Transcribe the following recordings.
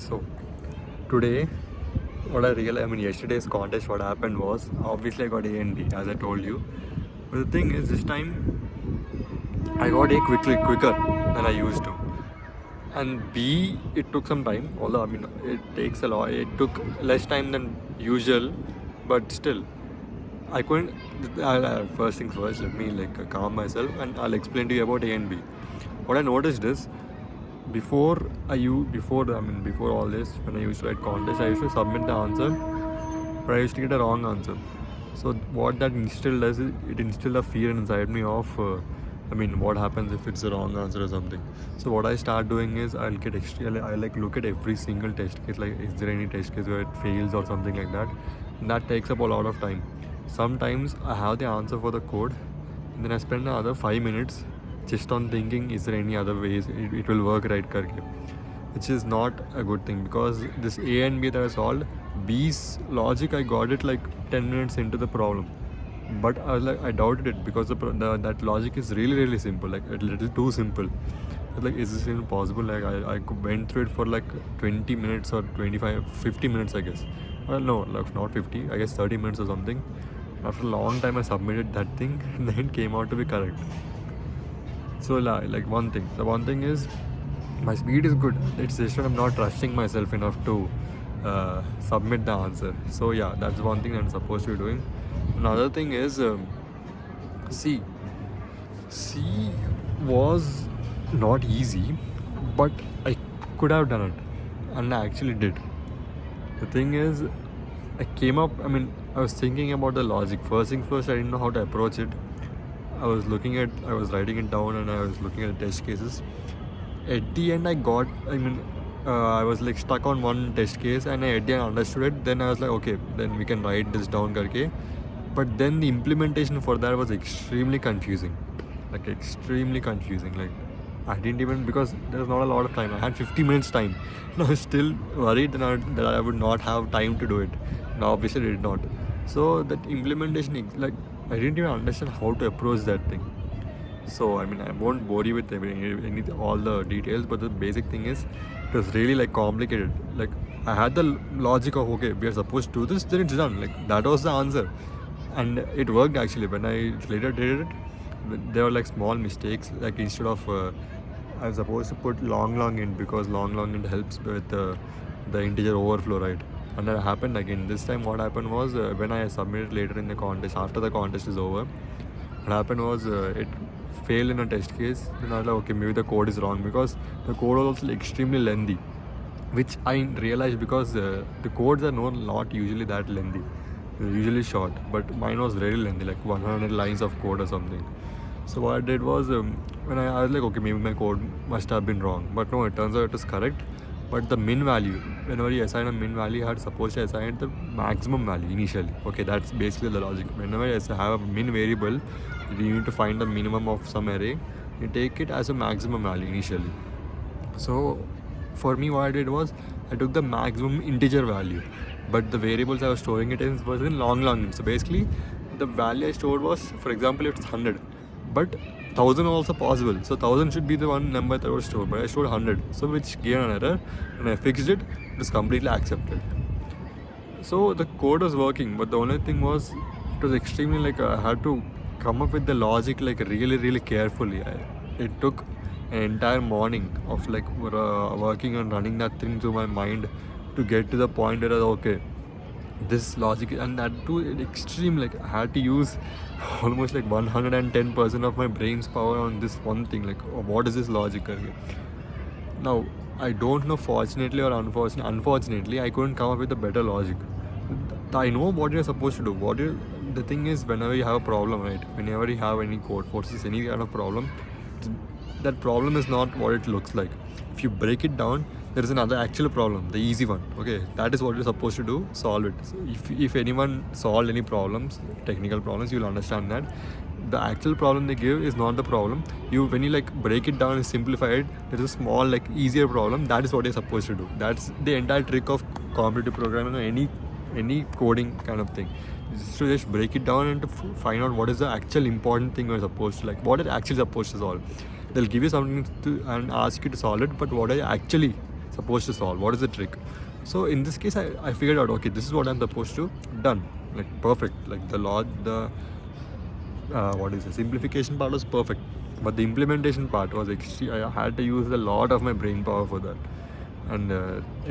So today, yesterday's contest, what happened was, obviously I got A and B, as I told you. But the thing is, this time I got A quicker than I used to. And B, it took some time, although it takes a lot, it took less time than usual, but still, I couldn't. First things first, let me calm myself and I'll explain to you about A and B. What I noticed is, before all this, when I used to write contest, I used to submit the answer, but I used to get a wrong answer. So what that instilled does is, it instilled a fear inside me of what happens if it's a wrong answer or something. So what I start doing is, I look at every single test case, like is there any test case where it fails or something like that. And that takes up a lot of time. Sometimes I have the answer for the code, and then I spend another 5 minutes just on thinking, is there any other ways it will work right karke, which is not a good thing, because this A and B that I solved, B's logic, I got it like 10 minutes into the problem, but I doubted it, because that logic is really simple, like a little too simple. Is this even possible? I went through it for like 20 minutes or 50 minutes, I guess. Well, no, not 50, I guess 30 minutes or something. After a long time I submitted that thing and then it came out to be correct. So the one thing is, my speed is good. It's just that I'm not trusting myself enough to submit the answer. So yeah, that's one thing that I'm supposed to be doing. Another thing is, C was not easy, but I could have done it, and I actually did. The thing is, I was thinking about the logic. First thing first, I didn't know how to approach it. I was writing it down and I was looking at the test cases. At the end, I was like stuck on one test case, and at the end understood it. Then I was like, okay, then we can write this down karke. But then the implementation for that was extremely confusing. Like I didn't even, because there was not a lot of time. I had 50 minutes time. And I was still worried that I would not have time to do it. Now obviously I did not. So that implementation, I didn't even understand how to approach that thing. So I won't bore you with all the details, but the basic thing is, it was really complicated. I had the logic of, okay, we are supposed to do this, then it's done. That was the answer, and it worked actually. When I later did it, there were small mistakes. Instead of I was supposed to put long int, because long int helps with the integer overflow, right? And that happened again. This time what happened was, when I submitted later in the contest, after the contest is over, what happened was, it failed in a test case. Then I was like, okay, maybe the code is wrong, because the code was also extremely lengthy, which I realized, because the codes are not usually that lengthy. They're usually short, but mine was very lengthy, like 100 lines of code or something. So what I did was, when I was like, okay, maybe my code must have been wrong, but no, it turns out it was correct. But the min value, whenever you assign a min value, you had supposed to assign the maximum value initially. Okay, that's basically the logic. Whenever you have a min variable, you need to find the minimum of some array. You take it as a maximum value initially. So for me, what I did was, I took the maximum integer value, but the variables I was storing it in was in long int. So basically, the value I stored was, for example, if it's 100, but 1000 also possible. So 1000 should be the one number that was stored, but I stored 100, so which gave an error. When I fixed it, it was completely accepted. So the code was working, but the only thing was, it was extremely I had to come up with the logic really carefully. It took an entire morning of working and running that thing through my mind to get to the point where okay, this logic, and that too extreme. I had to use almost 110% of my brain's power on this one thing. What is this logic? Now I don't know, fortunately or unfortunately, I couldn't come up with a better logic. I know what you're supposed to do. The thing is, whenever you have a problem, right? Whenever you have any code forces any kind of problem, that problem is not what it looks like. If you break it down, there is another actual problem, the easy one. Okay, that is what you're supposed to do, solve it. So if anyone solved any problems, technical problems, you'll understand that the actual problem they give is not the problem. When you break it down and simplify it, there's a small easier problem. That is what you're supposed to do. That's the entire trick of competitive programming or any coding kind of thing. So just break it down and to find out what is the actual important thing you're supposed to, what are actually supposed to solve. They'll give you something and ask you to solve it, but what are you actually supposed to solve? What is the trick? So in this case, I figured out, okay, this is what I'm supposed to done. Like perfect. Like what is the simplification part was perfect, but the implementation part was extreme. I had to use a lot of my brain power for that. And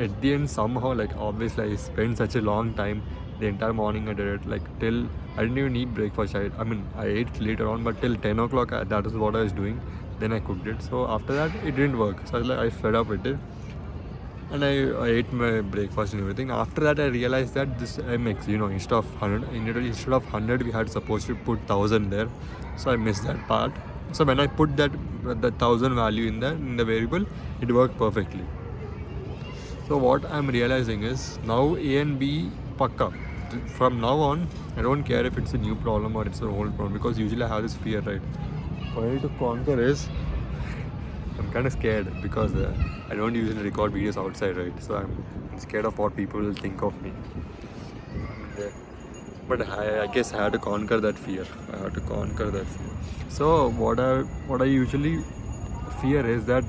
at the end, somehow, like obviously I spent such a long time. The entire morning I did it, like till I didn't even eat breakfast. I mean I ate later on, but till 10 o'clock that is what I was doing. Then I cooked it. So after that it didn't work. So I fed up with it, and I ate my breakfast and everything. After that I realized that this MX, instead of 100 we had supposed to put 1000 there. So I missed that part. So when I put the 1000 value in the variable, it worked perfectly. So what I'm realizing is now A and B pakka. From now on, I don't care if it's a new problem or it's an old problem, because usually I have this fear, right? Way to conquer is I'm kind of scared because I don't usually record videos outside, right? So I'm scared of what people will think of me. But I guess I had to conquer that fear. So what I usually fear is that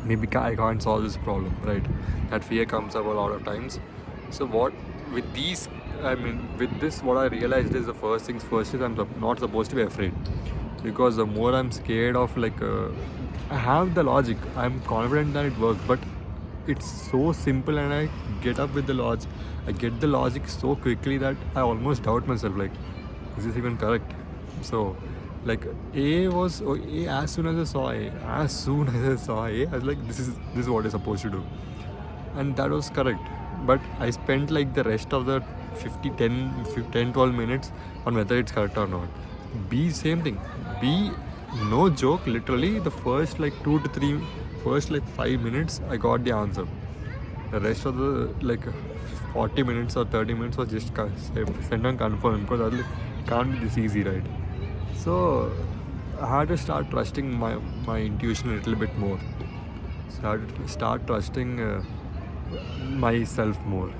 maybe I can't solve this problem, right? That fear comes up a lot of times. So what with this, what I realized is the first things first is I'm not supposed to be afraid, because the more I'm scared of, I have the logic, I'm confident that it works, but it's so simple, and I get up with the logic. I get the logic so quickly that I almost doubt myself, like, is this even correct? So like A, as soon as I saw A, I was like, this is what I'm supposed to do, and that was correct. But I spent like the rest of the 12 minutes on whether it's correct or not. B, same thing. B, no joke, literally the first 5 minutes I got the answer. The rest of the 40 minutes or 30 minutes was just send and confirm, because it can't be this easy, right? So I had to start trusting my intuition a little bit more. So I had to start trusting myself more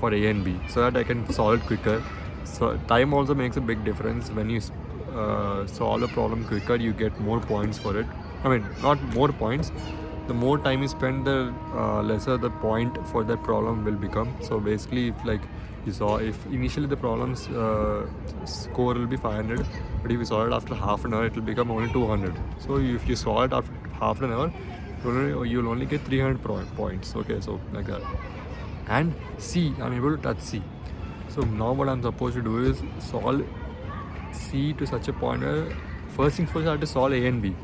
for A and B, so that I can solve it quicker. So time also makes a big difference. When you solve a problem quicker, you get more points for it. I mean, not more points. The more time you spend, the lesser the point for that problem will become. So basically, if initially the problem's score will be 500, but if you solve it after half an hour, it will become only 200. So if you solve it after half an hour, you'll only get 300 points. Okay, so like that. And C, I'm able to touch C. So now what I'm supposed to do is solve C to such a point where first things first I have to solve A and B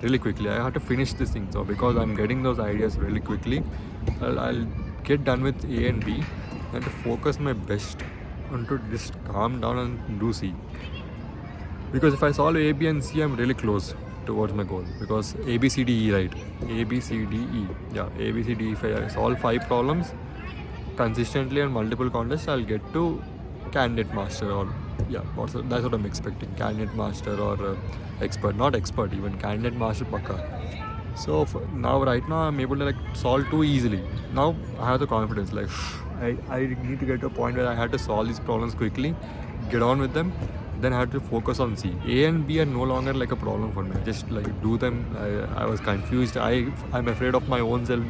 really quickly. I have to finish this thing. So because I'm getting those ideas really quickly, I'll get done with A and B and to focus my best on to just calm down and do C. Because if I solve A, B and C, I'm really close towards my goal, because A, B, C, D, E, right? A, B, C, D, E. Yeah, A, B, C, D, E. If I solve 5 problems consistently on multiple contests, I'll get to candidate master, or that's what I'm expecting. Candidate master or expert, not expert, even candidate master pakka. So right now I'm able to solve 2 easily. Now I have the confidence, I need to get to a point where I had to solve these problems quickly, get on with them. Then I had to focus on C. A and B are no longer a problem for me. I just do them. I was confused. I'm afraid of my own self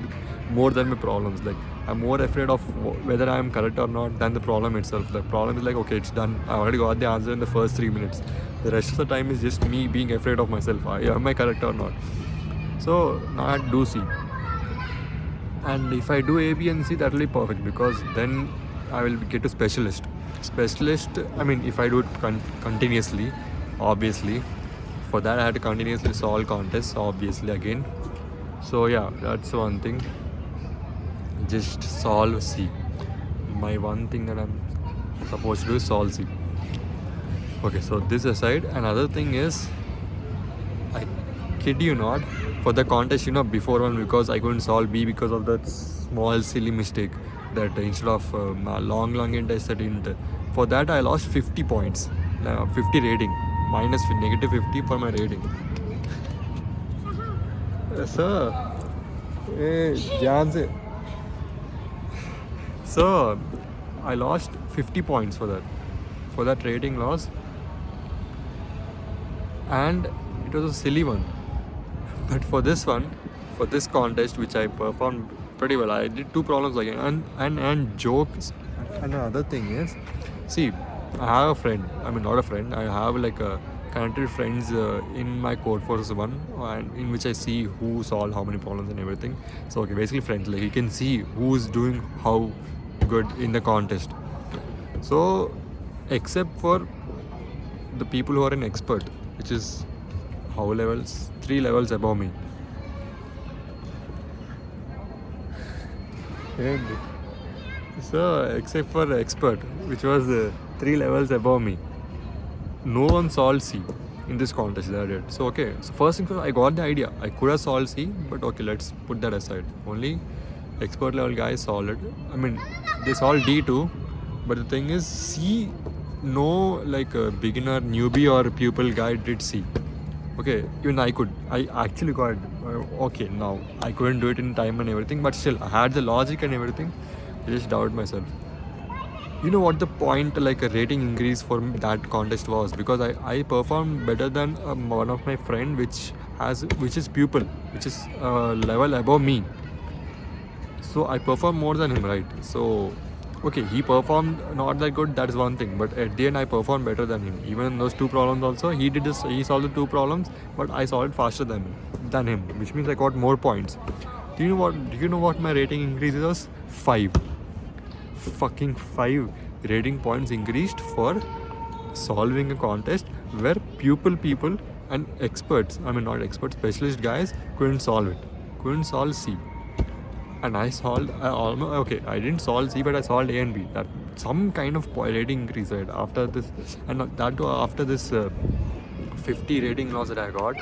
more than my problems. I'm more afraid of whether I am correct or not than the problem itself. The problem is okay, it's done. I already got the answer in the first 3 minutes. The rest of the time is just me being afraid of myself. Am I correct or not? So now I have to do C. And if I do A, B and C, that will be perfect, because then I will get to specialist. If I do it continuously, obviously, for that I had to continuously solve contests, obviously, again. So yeah, that's one thing. Just solve C. My one thing that I'm supposed to do is solve C. Okay, so this aside, another thing is, I kid you not, for the contest, before one, because I couldn't solve B because of that small silly mistake, that instead of long test, I didn't. For that I lost 50 points, 50 rating, minus negative 50 for my rating. Sir, so I lost 50 points for that rating loss, and it was a silly one. But for this contest which I performed pretty well. I did 2 problems again, and jokes. And another thing is, see, I have a friend. I mean, not a friend. I have like a connected friends in my code forces one, and in which I see who solved how many problems and everything. So okay, basically friends. Like you can see who's doing how good in the contest. So, except for the people who are an expert, which is how levels? 3 levels above me. And so, except for expert, which was 3 levels above me, no one solved C in this contest that I did. So, okay. So, first thing first, I got the idea. I could have solved C, but okay, let's put that aside. Only expert level guys solved it. I mean, they solved D too, but the thing is, C, no like a beginner, newbie, or pupil guy did C. Okay, even I actually got okay, now I couldn't do it in time and everything, but still I had the logic and everything. I just doubted myself. You know what the point like a rating increase for that contest was? Because I performed better than one of my friend which is pupil, which is level above me. So I performed more than him, right? So okay, he performed not that good, that is one thing, but at the end I performed better than him. Even in those 2 problems also, he solved the 2 problems, but I solved faster than him, which means I got more points. Do you know what my rating increase was? 5. Fucking 5 rating points increased for solving a contest where pupil people and experts, I mean not experts, specialist guys couldn't solve C. And I almost, okay, I didn't solve C, but I solved A and B. That some kind of rating increase, right? After this, and that too after this 50 rating loss that I got.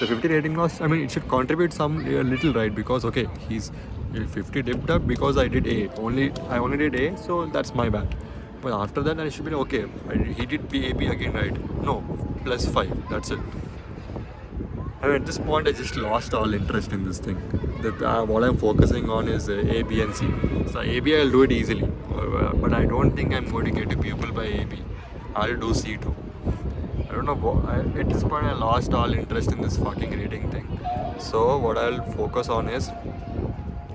The 50 rating loss, I mean, it should contribute some little, right? Because okay, he's 50 dipped up because I did A. I only did A, so that's my bad. But after that, I should be like, okay, he did B, A, B again, right? No, plus 5. That's it. I mean, at this point, I just lost all interest in this thing. What I'm focusing on is A, B, and C. So A, B, I'll do it easily, but I don't think I'm going to get a pupil by A, B. I'll do C too. I don't know. At this point, I lost all interest in this fucking rating thing. So what I'll focus on is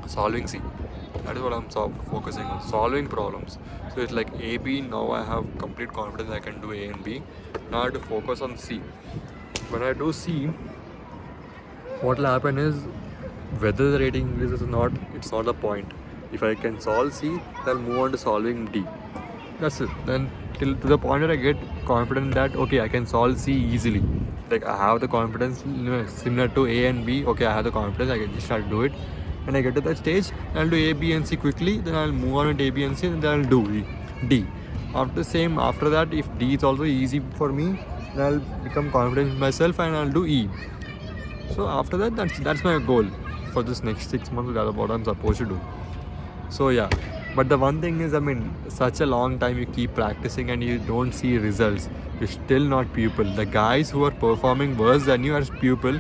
solving C. That is what I'm focusing on. Solving problems. So it's like A, B. Now I have complete confidence I can do A and B. Now I have to focus on C. When I do C, what will happen is, whether the rating increases or not, it's not the point. If I can solve C, then I'll move on to solving D. That's it. Then till to the point where I get confident that okay, I can solve C easily. Like I have the confidence, similar to A and B. Okay, I have the confidence. I can just start to do it. When I get to that stage, I'll do A, B, and C quickly. Then I'll move on to A, B, and C, and then I'll do D. After that, if D is also easy for me, then I'll become confident in myself and I'll do E. So after that, that's my goal for this next 6 months. That's what I'm supposed to do. So yeah, but the one thing is, I mean, such a long time you keep practicing and you don't see results. You're still not pupil. The guys who are performing worse than you are pupil,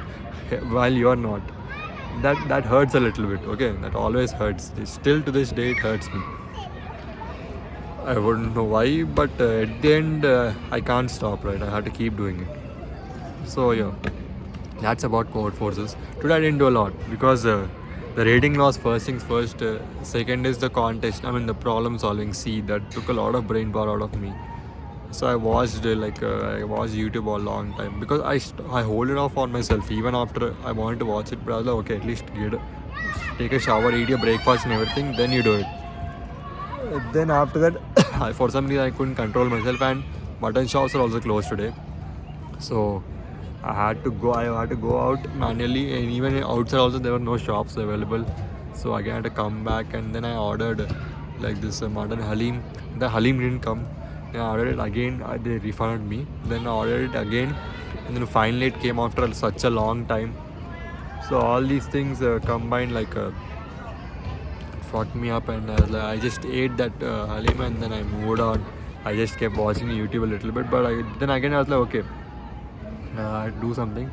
while you are not. That hurts a little bit. Okay, that always hurts. Still to this day, it hurts me. I wouldn't know why, but at the end, I can't stop. Right, I have to keep doing it. So yeah. That's about code forces. Today I didn't do a lot because the rating loss, first things first. Second is the contest. I mean the problem solving C, that took a lot of brain power out of me. So I watched YouTube a long time because I hold it off on myself even after I wanted to watch it. But I was like, okay, at least take a shower, eat your breakfast and everything, then you do it. Then after that, for some reason I couldn't control myself, and mutton shops are also closed today. So I had to go out manually, and even outside also there were no shops available. So again I had to come back, and then I ordered like this mutton halim. The halim didn't come. Then I ordered it again. They refunded me. Then I ordered it again, and then finally it came after such a long time. So all these things combined fucked me up, and I just ate that halim, and then I moved on. I just kept watching YouTube a little bit, but then again I was like, okay, do something.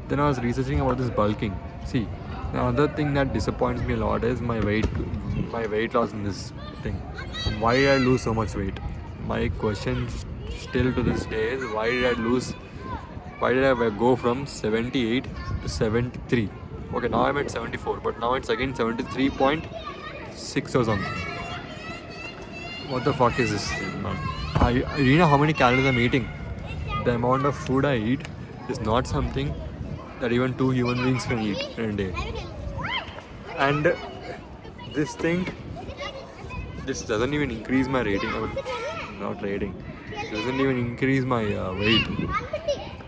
Then I was researching about this bulking. See, the other thing that disappoints me a lot is my weight loss in this thing. Why did I lose so much weight? My question still to this day is, why did I go from 78 to 73? Okay, now I'm at 74, but now it's again 73.6 or something. What the fuck is this, man? You know how many calories I'm eating? The amount of food I eat is not something that even two human beings can eat in a day. And this thing, this doesn't even increase my rating. Not rating. It doesn't even increase my weight.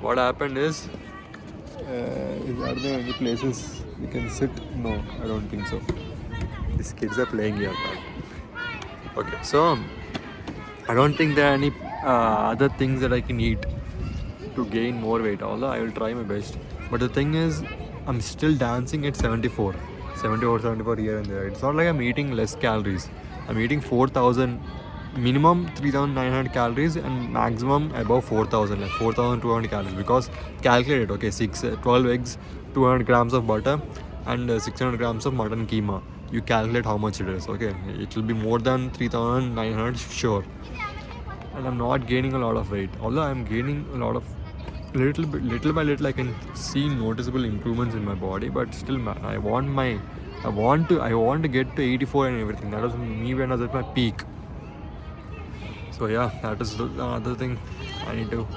What happened is are there any places you can sit? No, I don't think so. These kids are playing here. Okay, so I don't think there are any other things that I can eat to gain more weight, although I will try my best. But the thing is, I'm still dancing at 74 here and there. It's not like I'm eating less calories. I'm eating 4,000, minimum 3,900 calories and maximum above 4,000, like 4,200 calories. Because calculate it, okay, 12 eggs, 200 grams of butter and 600 grams of mutton keema. You calculate how much it is, okay? It will be more than 3,900, sure. And I'm not gaining a lot of weight. Although I'm gaining a lot of little by little, I can see noticeable improvements in my body. But still, I want to get to 84 and everything. That was me when I was at my peak. So yeah, that is the other thing I need to.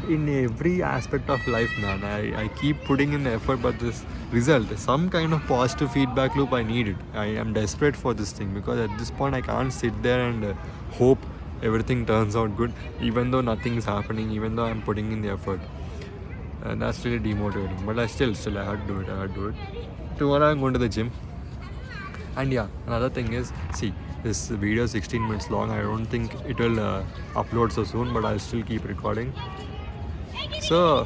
In every aspect of life, man, I keep putting in the effort, but this result, some kind of positive feedback loop, I need it. I am desperate for this thing, because at this point I can't sit there and hope everything turns out good, even though nothing is happening, even though I'm putting in the effort. And that's really demotivating. But I still I had to do it. Tomorrow I'm going to the gym. And yeah, another thing is, see, this video is 16 minutes long. I don't think it will upload so soon, but I'll still keep recording. So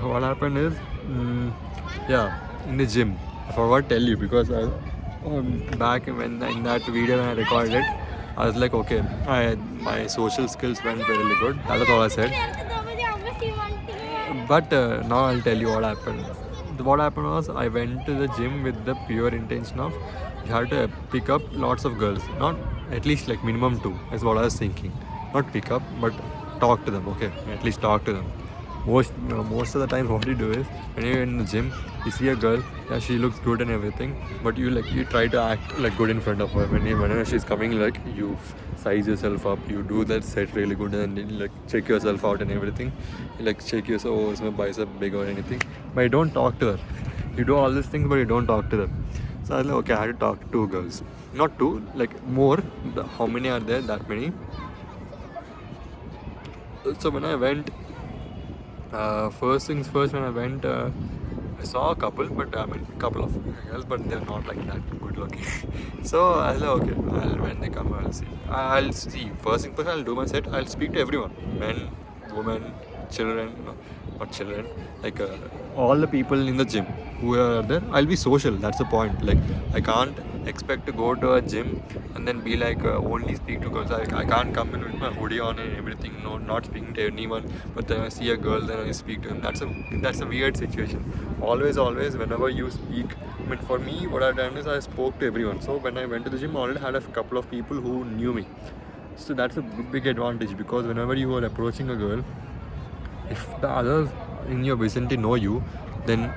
what happened is, in the gym, I forgot to tell you, because back when in that video when I recorded it, I was like, okay, my social skills went really good. That was all I said. But now I'll tell you what happened. What happened was, I went to the gym with the pure intention of, you have to pick up lots of girls, not at least like minimum 2 is what I was thinking. Not pick up, but talk to them. Okay, at least talk to them. Most of the time, what you do is, when you're in the gym, you see a girl, yeah, she looks good and everything, but you try to act like good in front of her. Whenever she's coming, like, you size yourself up, you do that set really good, and then you check yourself out and everything. You check yourself, oh, is my bicep big or anything? But you don't talk to her. You do all these things, but you don't talk to them. So I was like, okay, I had to talk to 2 girls, not 2, more. How many are there? That many. So when I went, first things first, when I went, I saw a couple, but a couple of girls, but they're not like that good looking. So I was like, okay, when they come, I'll see. First thing first, I'll do my set. I'll speak to everyone, men, women, children, not children, all the people in the gym who are there. I'll be social. That's the point. I can't expect to go to a gym and then be only speak to girls. I can't come in with my hoodie on and everything, not speaking to anyone, but then I see a girl, then I speak to them. That's a weird situation. Always, whenever you speak, for me, what I've done is I spoke to everyone. So when I went to the gym, I already had a couple of people who knew me. So that's a big advantage, because whenever you are approaching a girl, if the others in your vicinity know you, then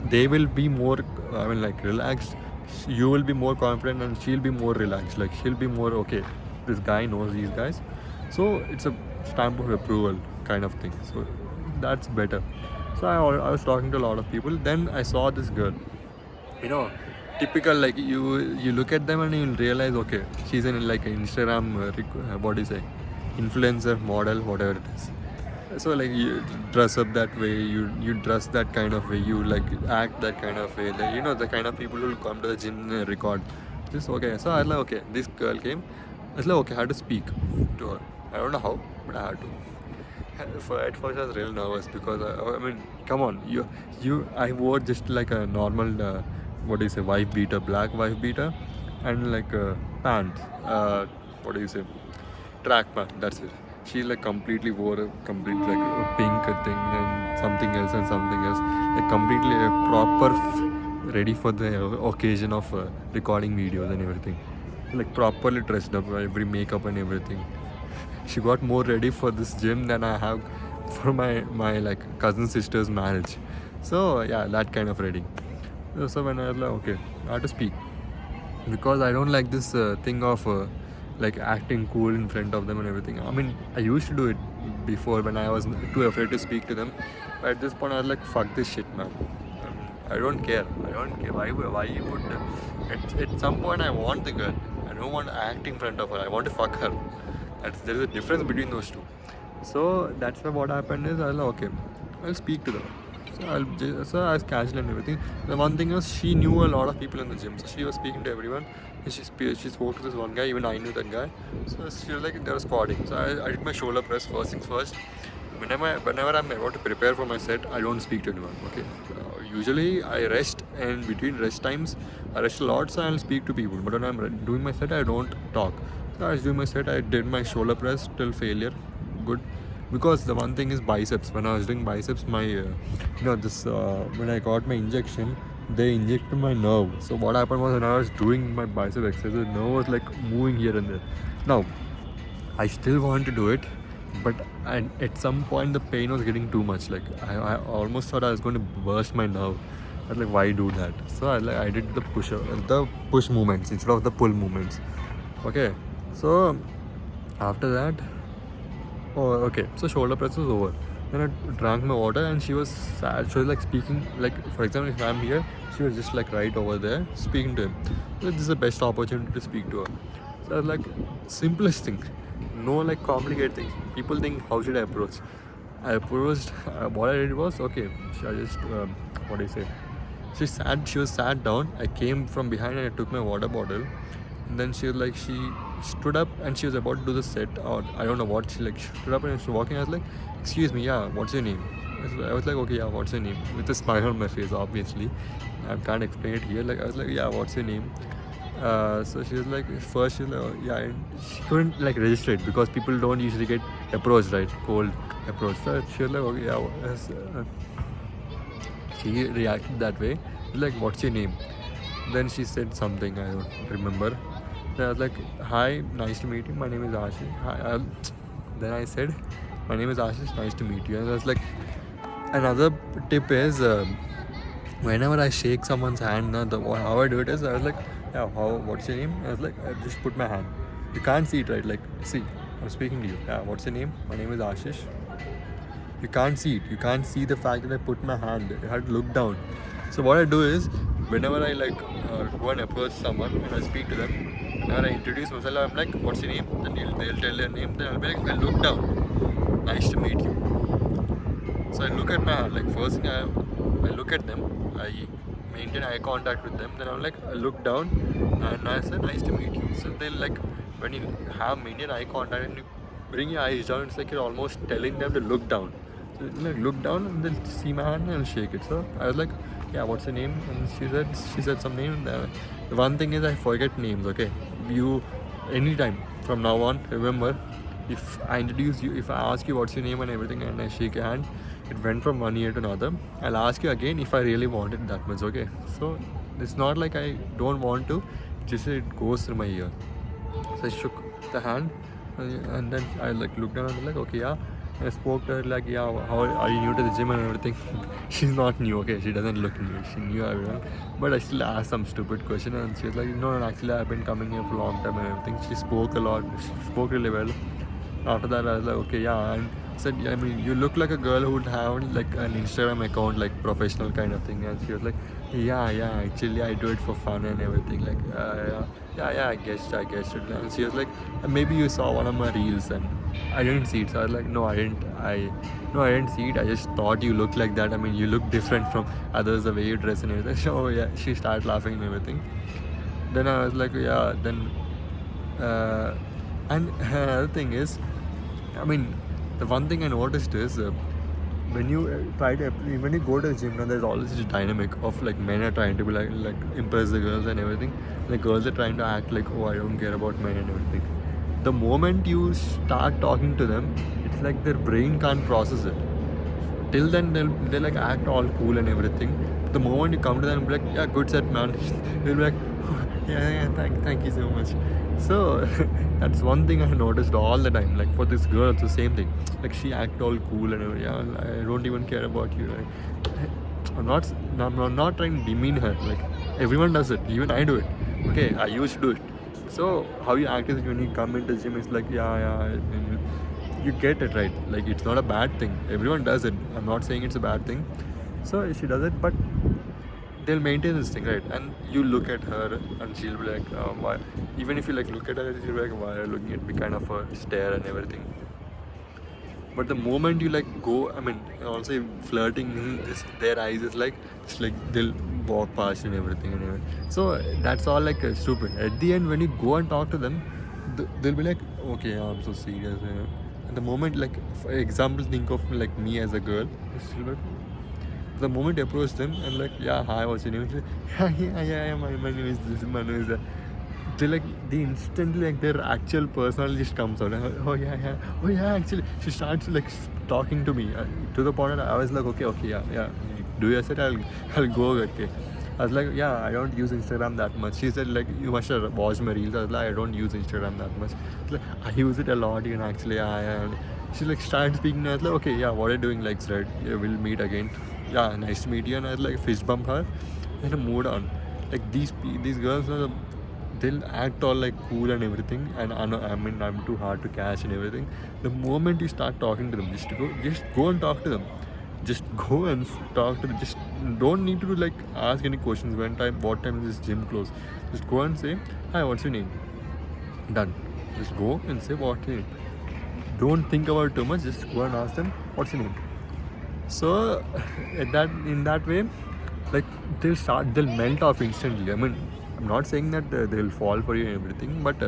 they will be more relaxed. You will be more confident, and she'll be more relaxed. She'll be more, okay, this guy knows these guys, so it's a stamp of approval kind of thing. So that's better. So I was talking to a lot of people. Then I saw this girl, typical, you look at them and you'll realize, okay, she's in an Instagram influencer, model, whatever it is. So you dress up that way, you dress that kind of way, you act that kind of way, the kind of people who will come to the gym and record this. Okay, so I was like, okay, this girl came. I was like, okay, I had to speak to her. I don't know how, but I had to. At first I was real nervous, because come on, I wore just a normal wife beater, black wife beater, and pants, track pant, that's it. She completely wore a complete a pink thing and something else, completely proper ready for the occasion of recording videos and everything, properly dressed up, every makeup and everything. She got more ready for this gym than I have for my cousin sister's marriage. So yeah, that kind of reading. So when I was like, okay, I have to speak because I don't like this thing of like acting cool in front of them and everything. I mean, I used to do it before when I was too afraid to speak to them. But at this point, I was like, fuck this shit, man. I don't care. I don't care. Why you would? At some point, I want the girl. I don't want to act in front of her. I want to fuck her. There is a difference between those two. So that's why what happened is I was like, okay, I'll speak to them. So I was casual and everything. The one thing was she knew a lot of people in the gym, so she was speaking to everyone. And she spoke to this one guy, even I knew that guy. So she was like, they were squatting. So I did my shoulder press first things first. Whenever I'm about to prepare for my set, I don't speak to anyone. Okay. Usually I rest, and between rest times, I rest a lot, so I'll speak to people. But when I'm doing my set, I don't talk. So I was doing my set. I did my shoulder press till failure. Good, because the one thing is biceps. When I was doing biceps, my when I got my injection, they injected my nerve. So what happened was when I was doing my bicep exercise, the nerve was like moving here and there. Now I still want to do it, but at some point the pain was getting too much. Like I almost thought I was going to burst my nerve. I was like, why do that? So I did the push movements instead of the pull movements. Okay, so after that, oh okay, so shoulder press was over. Then I drank my water and she was sad. She was like speaking, like for example, if I'm here, she was just like right over there speaking to him. So this is the best opportunity to speak to her. So I was like, simplest thing, no like complicated thing. People think, how should I approach? I approached, what I did was, okay, I just, what do you say? She was sat down. I came from behind and I took my water bottle. And then she stood up and she was about to do the set, or I don't know what. She stood up and she was walking. I was like, excuse me, yeah, what's your name? I was like, okay, yeah, what's your name? With a smile on my face, obviously. I can't explain it here. Like I was like, yeah, what's your name? So she was like, first she was like, oh, yeah, and she couldn't like register it because people don't usually get approached, right? Cold approach. So she was like, okay, yeah. She reacted that way. Like, what's your name? Then she said something, I don't remember. Then I was like, hi, nice to meet you. My name is Ashish. Hi. Then I said, my name is Ashish, nice to meet you. And I was like, another tip is, whenever I shake someone's hand, how I do it is, I was like, yeah, what's your name? I was like, I just put my hand. You can't see it, right? Like, see, I'm speaking to you. Yeah, what's your name? My name is Ashish. You can't see it. You can't see the fact that I put my hand. I had to look down. So what I do is, whenever I go and approach someone and I speak to them, whenever I introduce myself, I'm like, what's your name? Then they'll tell their name. Then I'll be like, I look down. Nice to meet you. So I look at my hand. Like first thing I look at them. I maintain eye contact with them. Then I'm like, I look down and I said, nice to meet you. So they'll like, when you have maintain eye contact and you bring your eyes down, it's like you're almost telling them to look down. So like look down and they'll see my hand and I'll shake it. So I was like, yeah, what's your name? And she said some name. The one thing is I forget names. Okay, you anytime from now on remember, if I introduce you, if I ask you what's your name and everything, and I shake your hand, it went from one ear to another. I'll ask you again if I really want it that much. Okay, so it's not like I don't want to, just it goes through my ear. So I shook the hand, and then I like looked down and I was like, okay, yeah. And I spoke to her like, yeah, how are you new to the gym and everything? She's not new, okay, she doesn't look new, she knew everyone. But I still asked some stupid question and she was like, no, actually I've been coming here for a long time and everything. She spoke a lot, she spoke really well. After that I was like, okay, yeah, and said, yeah, I mean, you look like a girl who would have like an Instagram account, like professional kind of thing. And she was like, yeah, actually I do it for fun and everything. Like, yeah, I guessed it. And she was like, maybe you saw one of my reels and I didn't see it. So I was like, no, I didn't see it. I just thought you looked like that. I mean, you look different from others, the way you dress and everything. So yeah, she started laughing and everything. Then I was like, yeah, then, and another thing is, I mean, the one thing I noticed is when you when you go to the gym, now there's always this dynamic of like men are trying to be like impress the girls and everything. The girls are trying to act like, oh, I don't care about men and everything. The moment you start talking to them, it's like their brain can't process it. Till then they like act all cool and everything. The moment you come to them and be like, yeah, good set, man. They'll be like, yeah, thank you so much. So that's one thing I noticed all the time. Like for this girl, it's the same thing. Like she act all cool and yeah, I don't even care about you. Right? I'm not trying to demean her. Like everyone does it. Even I do it. Okay, I used to do it. So how you act is when you come into the gym, it's like you get it right. Like it's not a bad thing. Everyone does it. I'm not saying it's a bad thing. So she does it, but they'll maintain this thing, right? And you look at her, and she'll be like, why? Even if you like look at her, she'll be like, why are you looking at me? Kind of a stare and everything. But the moment you like go, I mean, also flirting, their eyes is like, it's like they'll walk past you and everything and everything. So that's all like stupid. At the end, when you go and talk to them, they'll be like, okay, I'm so serious. And the moment, like, for example, think of like me as a girl. She'll be like, the moment you approach them and like, yeah, hi, what's your name? She's like, yeah, my name is this, my name is that. They instantly like their actual personality just comes out. Oh yeah, actually she starts like talking to me to the point that I was like, okay, yeah, do you said I'll go. Okay, I was like, yeah, I don't use Instagram that much. She said like, you must have watched my reels. I was like, I don't use Instagram that much. Like, I use it a lot, actually. And she like started speaking. I was like, okay, yeah, what are you doing? Like, right, yeah, we'll meet again. Yeah, nice to meet you. And I was like fist bump her and I moved on. Like these girls are they'll act all like cool and everything, and I mean I'm too hard to catch and everything. The moment you start talking to them, just go and talk to them. Just go and talk to them. Just don't need to like ask any questions. What time is this gym close? Just go and say, hi, what's your name? Done. Just go and say what's your name. Don't think about it too much. Just go and ask them what's your name. So in that way, like they'll melt off instantly. I mean, I'm not saying that they'll fall for you and everything, but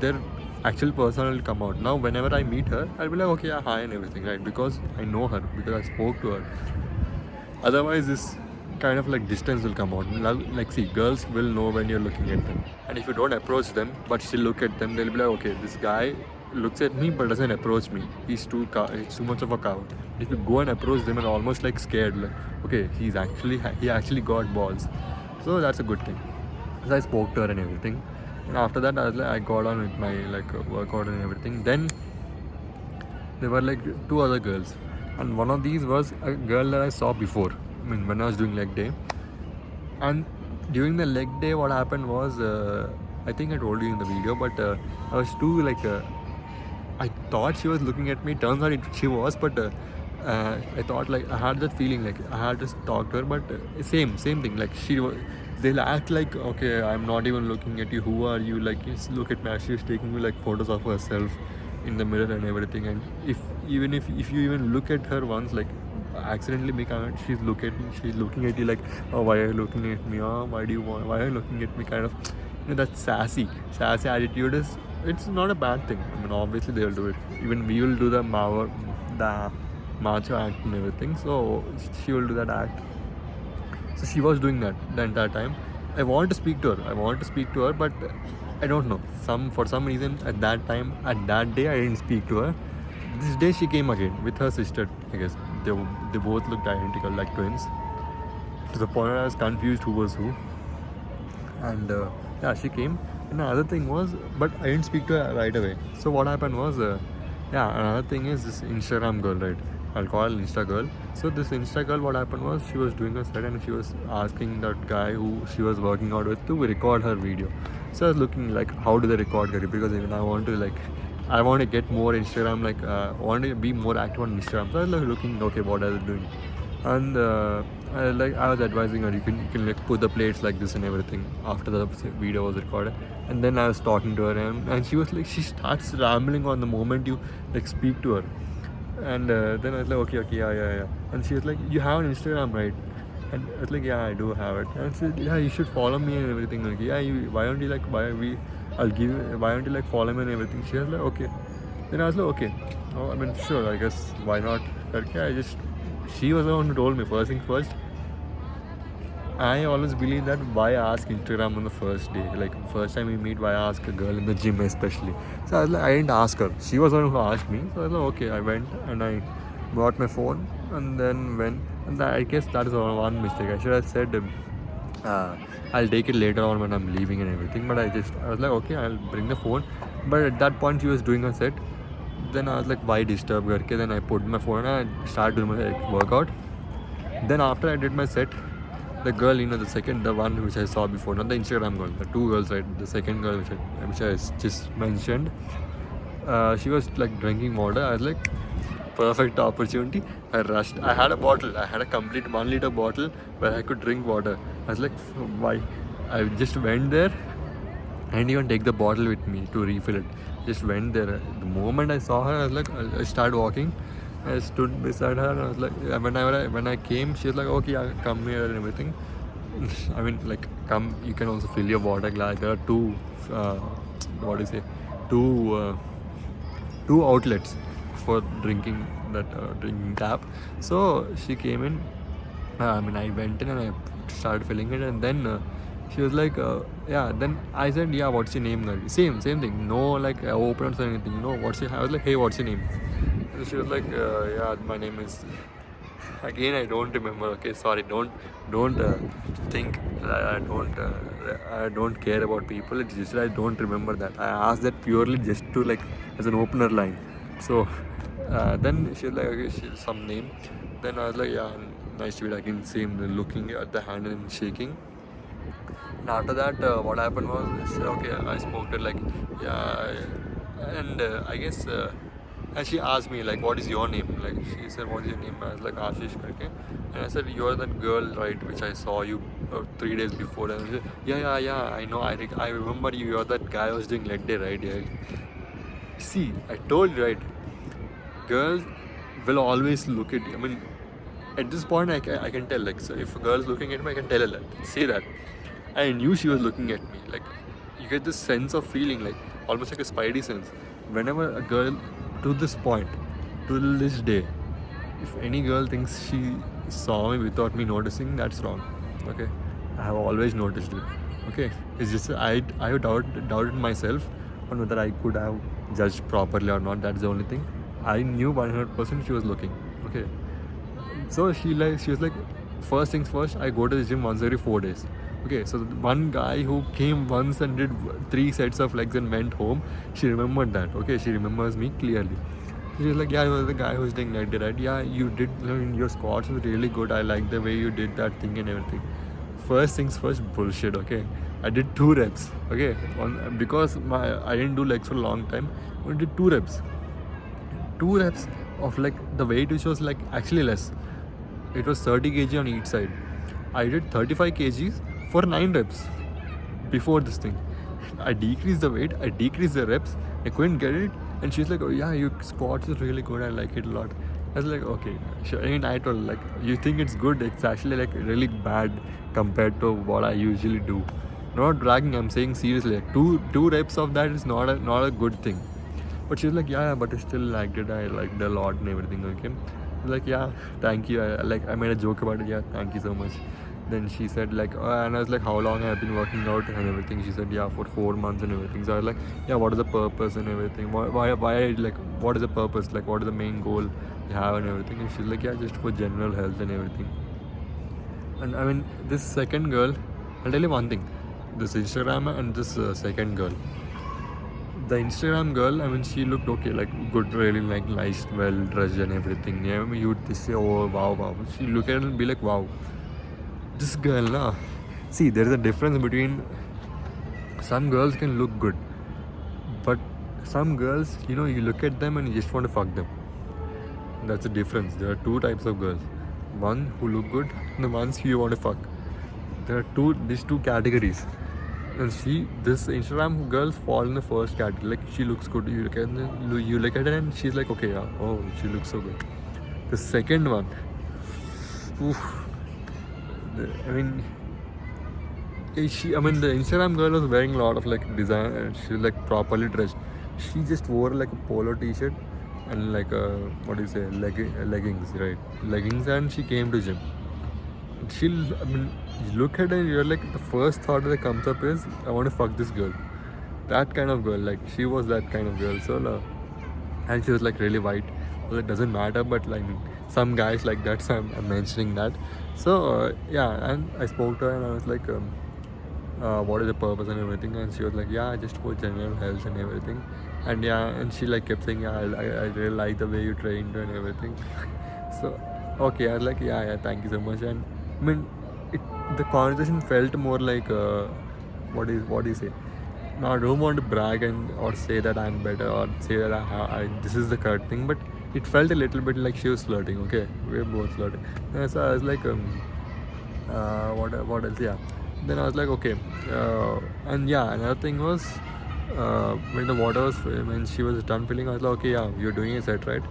their actual person will come out. Now whenever I meet her, I'll be like, okay, yeah, hi and everything, right? Because I know her, because I spoke to her. Otherwise this kind of like distance will come out. Like, see, girls will know when you're looking at them, and if you don't approach them but still look at them, they'll be like, okay, this guy looks at me but doesn't approach me. He's too much of a coward. If you go and approach them and almost like scared, like, okay, he actually got balls. So that's a good thing. So I spoke to her and everything, and after that I got on with my like workout and everything. Then there were like two other girls, and one of these was a girl that I saw before. I mean, when I was doing leg day. And during the leg day, what happened was, I think I told you in the video, but I was too like, I thought she was looking at me. Turns out she was, but I thought like I had that feeling like I had to talk to her, but same thing. Like they'll act like, okay, I'm not even looking at you. Who are you? Like, just look at me. She was taking me like photos of herself in the mirror and everything. And if you even look at her once, like accidentally make out, she's looking at you like, oh, why are you looking at me? Oh, why are you looking at me? Kind of, that sassy attitude is, it's not a bad thing. I mean, obviously they'll do it. Even we will do the macho act and everything. So she will do that act. So she was doing that the entire time. I want to speak to her, but I don't know. For some reason at that day, I didn't speak to her. This day she came again with her sister. I guess they both looked identical, like twins. To the point where I was confused who was who. And yeah, she came. And the other thing was, but I didn't speak to her right away. So what happened was, another thing is this Instagram girl, right? I'll call her Insta girl. So this Insta girl, what happened was, she was doing a set and she was asking that guy who she was working out with to record her video. So I was looking like, how do they record her? Because even I want to get more Instagram, like I want to be more active on Instagram. So I was like looking, okay, what are they doing? And I was advising her, you can like put the plates like this and everything after the video was recorded. And then I was talking to her, and she was like, she starts rambling on the moment you like speak to her. And then I was like, okay, yeah. And she was like, you have an Instagram, right? And I was like, yeah, I do have it. And she said, yeah, you should follow me and everything. Like, yeah, why don't you like follow me and everything? She was like, okay. Then I was like, okay. Oh, I mean, sure, I guess, why not? Okay, she was the one who told me, first thing first. I always believe that why ask Instagram on the first day? Like, first time we meet, why ask a girl in the gym especially? So I was like, I didn't ask her. She was the one who asked me. So I was like, okay. I went and I brought my phone and then went. And I guess that is one mistake. I should have said, I'll take it later on when I'm leaving and everything. But I was like, okay, I'll bring the phone. But at that point, she was doing her set. Then I was like, why disturb her? Then I put my phone and I started doing my workout. Then after I did my set, the girl, the one which I saw before, not the Instagram girl, the two girls, right? The second girl which I just mentioned, she was like drinking water. I was like, perfect opportunity. I rushed. I had a bottle. I had a complete 1 liter bottle where I could drink water. I was like, why? I just went there. I didn't even take the bottle with me to refill it. Just went there. The moment I saw her, I was like, I started walking. I stood beside her and I was like, when I came, she was like, okay, yeah, come here and everything. I mean, like, come, you can also fill your water glass. There are two, what do you say, two, two outlets for drinking that drinking tap. So she came in. I went in and I started filling it, and then she was like, yeah. Then I said, yeah, what's your name, girl? Same thing. No, like openers or anything. No, what's your? I was like, hey, what's your name? And she was like, yeah, my name is. Again, I don't remember. Okay, sorry. Don't think that I don't care about people. It's just I don't remember that. I asked that purely just to like as an opener line. So then she was like, okay, some name. Then I was like, yeah, nice to meet. Again, same looking at the hand and shaking. And after that, what happened was, okay, I spoke to her like, yeah, and I guess, and she asked me like, what is your name? Like she said, what is your name? I was like, Ashish, okay. And I said, you're that girl, right, which I saw you 3 days before. And she said, yeah, I know, I remember you. You're that guy who was doing leg day, right? Yeah. See, I told you, right? Girls will always look at you. I mean, at this point, I can tell. Like, so if a girl is looking at me, I can tell her that. Say that. I knew she was looking at me. Like, you get this sense of feeling, like almost like a spidey sense. Whenever a girl, to this point, to this day, if any girl thinks she saw me without me noticing, that's wrong. Okay, I have always noticed it. Okay, it's just I doubted myself on whether I could have judged properly or not. That's the only thing. I knew 100% she was looking. Okay, so she was like, first things first, I go to the gym once every 4 days. Okay, so the one guy who came once and did 3 sets of legs and went home, she remembered that. Okay, she remembers me clearly. She was like, yeah, you were the guy who's doing leg day, right? Yeah, you did, your squats was really good. I like the way you did that thing and everything. First things first, bullshit. Okay, I did 2 reps. Okay, because I didn't do legs for a long time. I did 2 reps. 2 reps of like the weight which was like actually less. It was 30 kg on each side. I did 35 kgs for 9 reps before this thing. I decreased the weight, I decreased the reps, I couldn't get it, and she's like, oh yeah, your squats is really good, I like it a lot. I was like, okay, sure. I mean, I told her, like, you think it's good, it's actually like really bad compared to what I usually do. Not bragging, I'm saying seriously, like two reps of that is not a good thing. But she was like, yeah, but I still liked it, I liked it a lot and everything, okay. I was like, yeah, thank you. I made a joke about it. Yeah, thank you so much. Then she said like, and I was like, how long have been working out and everything? She said, yeah, for 4 months and everything. So I was like, yeah, what is the purpose and everything? Why like, what is the purpose? Like, what is the main goal you have and everything? And she's like, yeah, just for general health and everything. And I mean, this second girl, I'll tell you one thing. This Instagrammer and this second girl. The Instagram girl, I mean, she looked okay, like good, really like nice, well dressed and everything. Yeah, I mean, you would say, oh wow. She look at it and be like, wow, this girl, nah. See, there is a difference between some girls can look good, but some girls, you look at them and you just want to fuck them. That's the difference. There are two types of girls. One who look good, and the ones who you want to fuck. There are these two categories. And this Instagram girls fall in the first category. Like, she looks good. You look at her and she's like, okay, yeah, oh, she looks so good. The second one, oof, I mean, the Instagram girl was wearing a lot of like design. She was like properly dressed. She just wore like a polo t-shirt and like a, what do you say, leggings, right? Leggings, and she came to gym. You look at her and you're like, the first thought that comes up is, I want to fuck this girl. That kind of girl, like, she was that kind of girl. So, and she was like really white. So it doesn't matter, but like, some guys like that, so I'm mentioning that. So, yeah, and I spoke to her and I was like, what is the purpose and everything? And she was like, yeah, just for general health and everything. And yeah, and she like kept saying, yeah, I really like the way you trained and everything. So, Okay, I was like, yeah, thank you so much. And I mean, it, the conversation felt more like, what do you say? Now I don't want to brag and or say that I'm better or say that this is the correct thing, but it felt a little bit like she was flirting. Okay, we were both flirting. And so I was like, what else? Yeah. Then I was like, okay, and yeah, another thing was when the water was when she was done filling, I was like, okay, yeah, you're doing a set, right?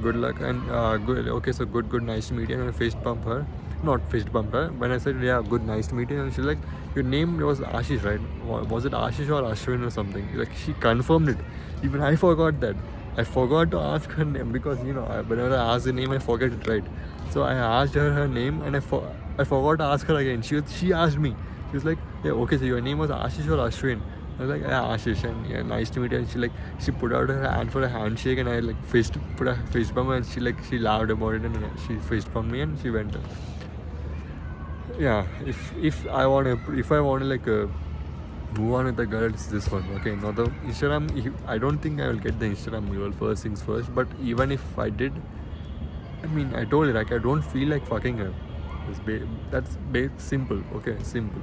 Good luck and good. Okay, so good, nice to meet you. And I fist bump her, not fist bump her. When I said, yeah, good, nice to meet you, and she's like, your name was Ashish, right? Was it Ashish or Ashwin or something? Like she confirmed it. Even I forgot that. I forgot to ask her name because whenever I ask the name, I forget it, right? So I asked her name and I forgot to ask her again. She asked me. She was like, yeah, okay, so your name was Ashish or Ashwin? I was like, yeah, Ashish, and yeah, nice to meet you. And she put out her hand for a handshake, and I like put a fist bump, and she laughed about it, and she fist bumped me, and she went. Yeah, if I want to like move on with the girl, it's this one. Okay, now the Instagram. I don't think I will get the Instagram girl first things first. But even if I did, I mean, I told you like I don't feel like fucking her. That's simple. Okay, simple.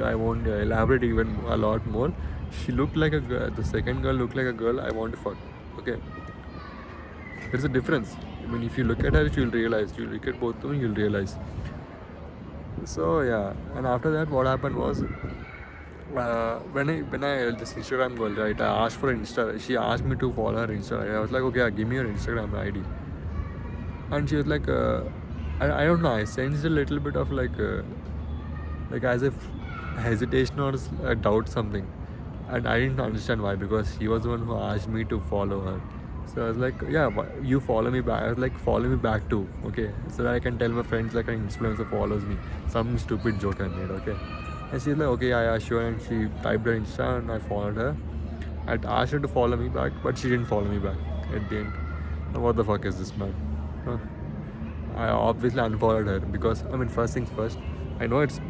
I won't elaborate even a lot more. She looked like a girl. The second girl looked like a girl I want to fuck. Okay, there's a difference. I mean, if you look at her, you'll realize. You look at both of them, you'll realize. So yeah, and after that, what happened was when I this Instagram girl, right? I asked for Insta. She asked me to follow her Insta. I was like, okay, yeah, give me your Instagram ID. And she was like, I don't know. I sensed a little bit of like as if hesitation or doubt something, and I didn't understand why because he was the one who asked me to follow her. So I was like, yeah, you follow me back. I was like, follow me back too, okay? So that I can tell my friends like an influencer follows me. Some stupid joke I made, okay? And she's like, okay, yeah, sure. And she typed her Insta and I followed her. I asked her to follow me back, but she didn't follow me back at the end. Now, what the fuck is this, man? Huh? I obviously unfollowed her because I mean, first things first. I know it's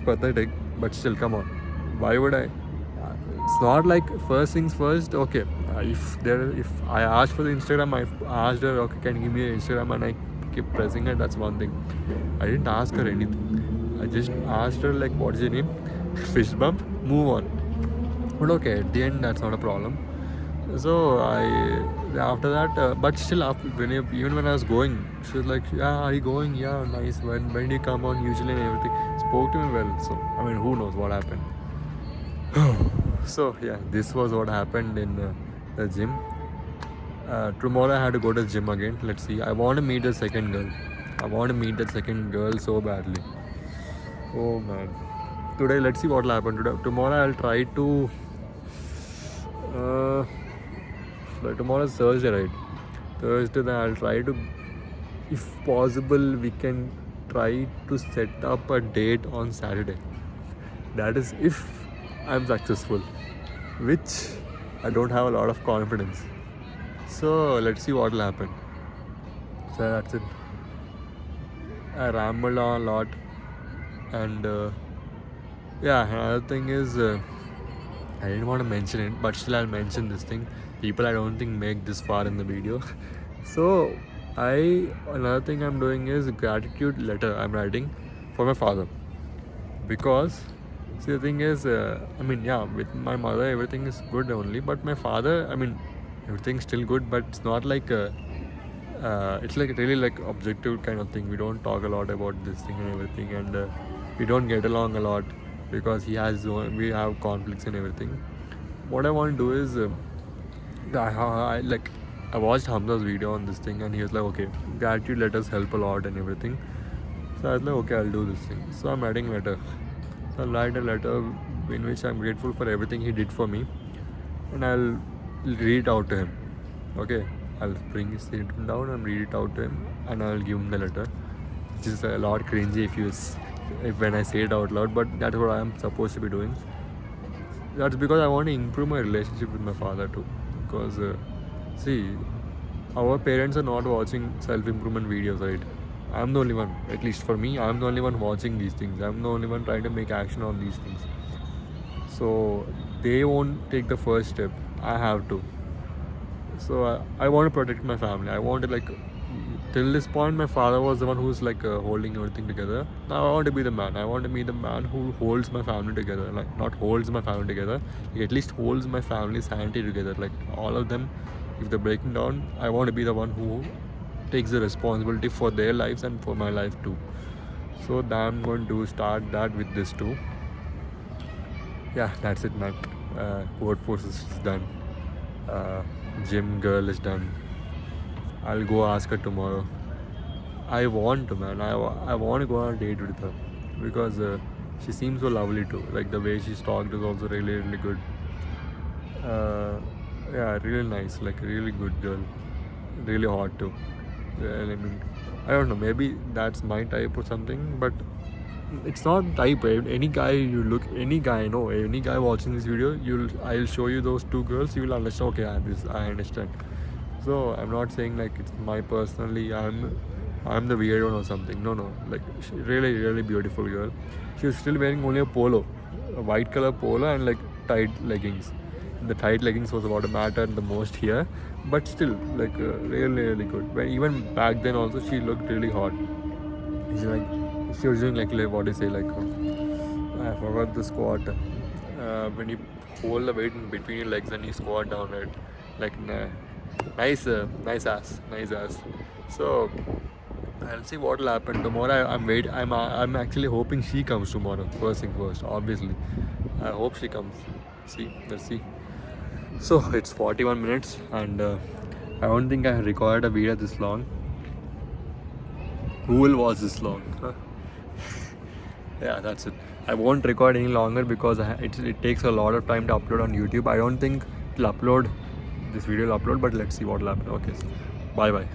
pathetic, but still, come on. Why would I? It's not like first things first. Okay, if I asked for the Instagram, I asked her, okay, can you give me your Instagram, and I keep pressing it. That's one thing. I didn't ask her anything. I just asked her like, what's your name? Fist bump. Move on. But okay, at the end, that's not a problem. So after that, but still even when I was going, she was like, yeah, are you going? Yeah, nice. When do you come on usually and everything? Spoke to me well. So I mean, who knows what happened? So yeah, this was what happened in the gym. Tomorrow I had to go to the gym again. Let's see. I want to meet the second girl. I want to meet that second girl so badly. Oh man. Today, let's see what will happen. Tomorrow I'll try to. Tomorrow is Thursday, right? Thursday, then I'll try to, if possible, we can try to set up a date on Saturday. That is if I'm successful, which I don't have a lot of confidence. So let's see what will happen. So that's it. I rambled on a lot, and yeah, another thing is I didn't want to mention it, but still I'll mention this thing. People I don't think make this far in the video. So another thing I'm doing is gratitude letter I'm writing for my father, because see the thing is I mean, yeah, with my mother everything is good only, but my father, I mean, everything's still good, but it's not like it's like really like objective kind of thing. We don't talk a lot about this thing and everything, and we don't get along a lot because we have conflicts and everything. What I want to do is I watched Hamza's video on this thing, and he was like, okay, gratitude letters help a lot and everything. So I was like, okay, I'll do this thing. So I'm writing a letter. So I'll write a letter in which I'm grateful for everything he did for me, and I'll read it out to him. Okay, I'll sit him down and read it out to him, and I'll give him the letter, which is a lot cringy if when I say it out loud, but that's what I'm supposed to be doing. That's because I want to improve my relationship with my father too. Because see, our parents are not watching self-improvement videos, right? I'm the only one, at least for me, I'm the only one watching these things. I'm the only one trying to make action on these things. So they won't take the first step. I have to. So I want to protect my family. I want to till this point my father was the one who's like holding everything together. Now I want to be the man. I want to be the man who holds my family together. Like not holds my family together, like at least holds my family's sanity together. Like all of them, if they're breaking down, I want to be the one who takes the responsibility for their lives and for my life too. So I'm going to start that with this too. Yeah, that's it, man. Workforce is done. Gym girl is done. I'll go ask her tomorrow. I want to, man. I want to go on a date with her because she seems so lovely too. Like the way she's talked is also really, really good. Yeah, really nice. Like really good girl. Really hot too. Well, I mean, I don't know. Maybe that's my type or something, but it's not type. Any guy you look, any guy, no, any guy watching this video, I'll show you those two girls. You will understand. Okay, I understand. So I'm not saying like it's my personally. I'm the weird one or something. No. Like really, really beautiful girl. She was still wearing only a polo, a white color polo and like tight leggings. The tight leggings was what mattered the most here, but still like really, really good. When even back then also she looked really hot. She was doing like what do you say like I forgot the squat. When you hold the weight in between your legs and you squat down it, like nice ass. So I'll see what will happen tomorrow. I'm actually hoping she comes tomorrow. First thing first, obviously. I hope she comes. Let's see. So it's 41 minutes, and I don't think I recorded a video this long. Who will watch this long? Yeah, that's it. I won't record any longer because it takes a lot of time to upload on YouTube. I don't think it'll upload. This video will upload, but let's see what will happen. Okay, bye.